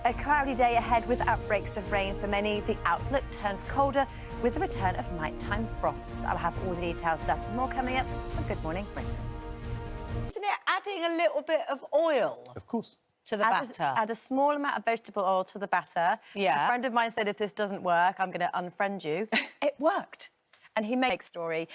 A cloudy day ahead with outbreaks of rain for many. The outlook turns colder with the return of nighttime frosts. I'll have all the details of that and more coming up on Good Morning Britain. Isn't it adding a little bit of oil? Of course. To the batter. Add a small amount of vegetable oil to the batter. Yeah. A friend of mine said if this doesn't work, I'm going to unfriend you. It worked. And he makes a story.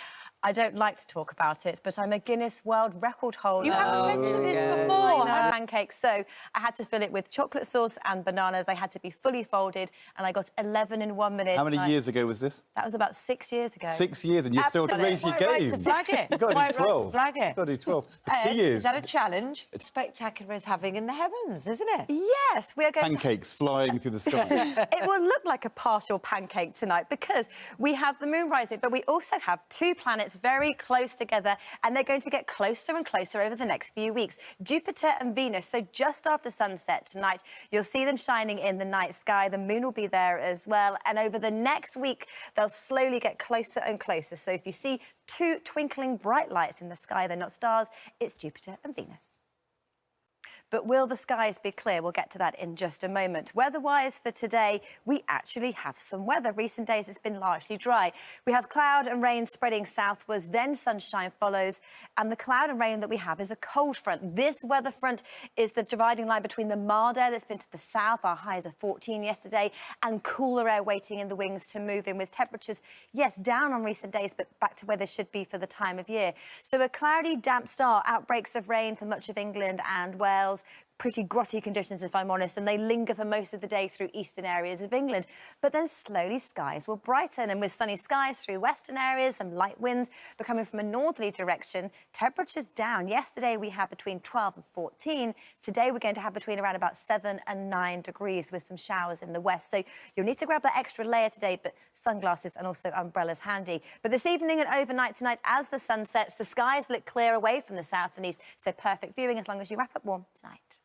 I don't like to talk about it, but I'm a Guinness World Record holder. You haven't mentioned this before. Pancakes, so I had to fill it with chocolate sauce and bananas. They had to be fully folded, and I got 11 in 1 minute. How many years ago was this? That was about 6 years ago. 6 years, and you're still to raise your Right game. to flag it. You've got to do 12. Right to flag it. You've got to do 12. For Ed, 2 years. Is that a challenge? It's spectacular as having in the heavens, isn't it? Yes, we are going Pancakes flying through the sky. It will look like a partial pancake tonight because we have the moon rising, but we also have two planets very close together, and they're going to get closer and closer over the next few weeks. Jupiter and Venus, so just after sunset tonight, you'll see them shining in the night sky. The moon will be there as well, and over the next week, they'll slowly get closer and closer. So if you see two twinkling bright lights in the sky, they're not stars, it's Jupiter and Venus. But will the skies be clear? We'll get to that in just a moment. Weather-wise for today, we actually have some weather. Recent days, it's been largely dry. We have cloud and rain spreading southwards, then sunshine follows. And the cloud and rain that we have is a cold front. This weather front is the dividing line between the mild air that's been to the south, our highs are 14 yesterday, and cooler air waiting in the wings to move in with temperatures, yes, down on recent days, but back to where they should be for the time of year. So a cloudy, damp start, outbreaks of rain for much of England and Wales. Pretty grotty conditions, if I'm honest, and they linger for most of the day through eastern areas of England. But then slowly skies will brighten, and with sunny skies through western areas, some light winds becoming from a northerly direction, temperatures down. Yesterday we had between 12 and 14. Today we're going to have between around about 7 and 9 degrees with some showers in the west. So you'll need to grab that extra layer today, but sunglasses and also umbrellas handy. But this evening and overnight tonight, as the sun sets, the skies look clear away from the south and east, so perfect viewing as long as you wrap up warm tonight.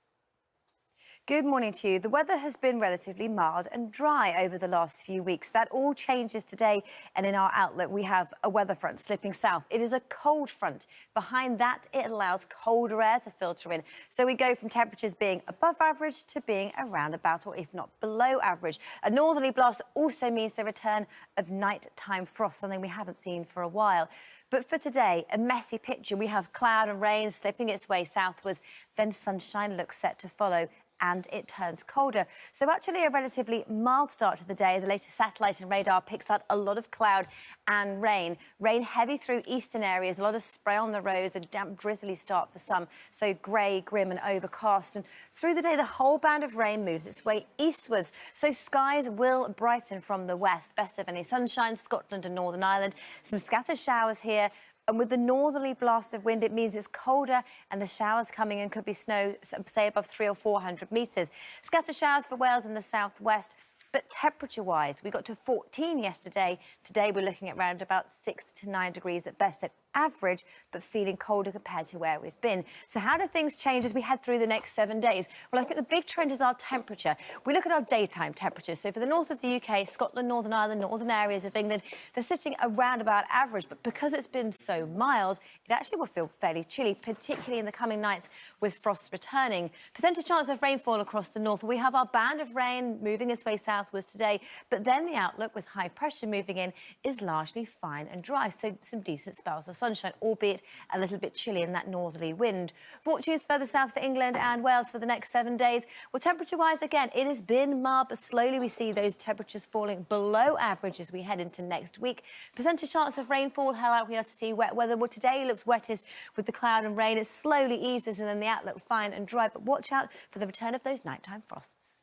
Good morning to you. The weather has been relatively mild and dry over the last few weeks. That all changes today, and in our outlook we have a weather front slipping south. It is a cold front. Behind that, it allows colder air to filter in. So we go from temperatures being above average to being around about, or if not below average. A northerly blast also means the return of nighttime frost, something we haven't seen for a while. But for today, a messy picture. We have cloud and rain slipping its way southwards, then sunshine looks set to follow, and it turns colder. So actually a relatively mild start to the day. The latest satellite and radar picks out a lot of cloud and rain. Rain heavy through eastern areas, a lot of spray on the roads, a damp, drizzly start for some. So grey, grim and overcast. And through the day, the whole band of rain moves its way eastwards. So skies will brighten from the west. Best of any sunshine, Scotland and Northern Ireland. Some scattered showers here. And with the northerly blast of wind, it means it's colder, and the showers coming in could be snow, say, above 300 or 400 metres. Scattered showers for Wales in the southwest. But temperature-wise, we got to 14 yesterday. Today, we're looking at around about 6 to 9 degrees at best. So average, but feeling colder compared to where we've been. So how do things change as we head through the next 7 days? Well, I think the big trend is our temperature. We look at our daytime temperatures. So for the north of the UK, Scotland, Northern Ireland, northern areas of England, they're sitting around about average. But because it's been so mild, it actually will feel fairly chilly, particularly in the coming nights with frost returning. Percentage chance of rainfall across the north. We have our band of rain moving its way southwards today, but then the outlook with high pressure moving in is largely fine and dry. So some decent spells of sunshine, albeit a little bit chilly in that northerly wind. Fortunes further south for England and Wales for the next 7 days. Well, temperature-wise, again, it has been mild, but slowly we see those temperatures falling below average as we head into next week. Percentage chance of rainfall, how out we are to see wet weather. Well, today looks wettest with the cloud and rain. It slowly eases, and then the outlook fine and dry, but watch out for the return of those nighttime frosts.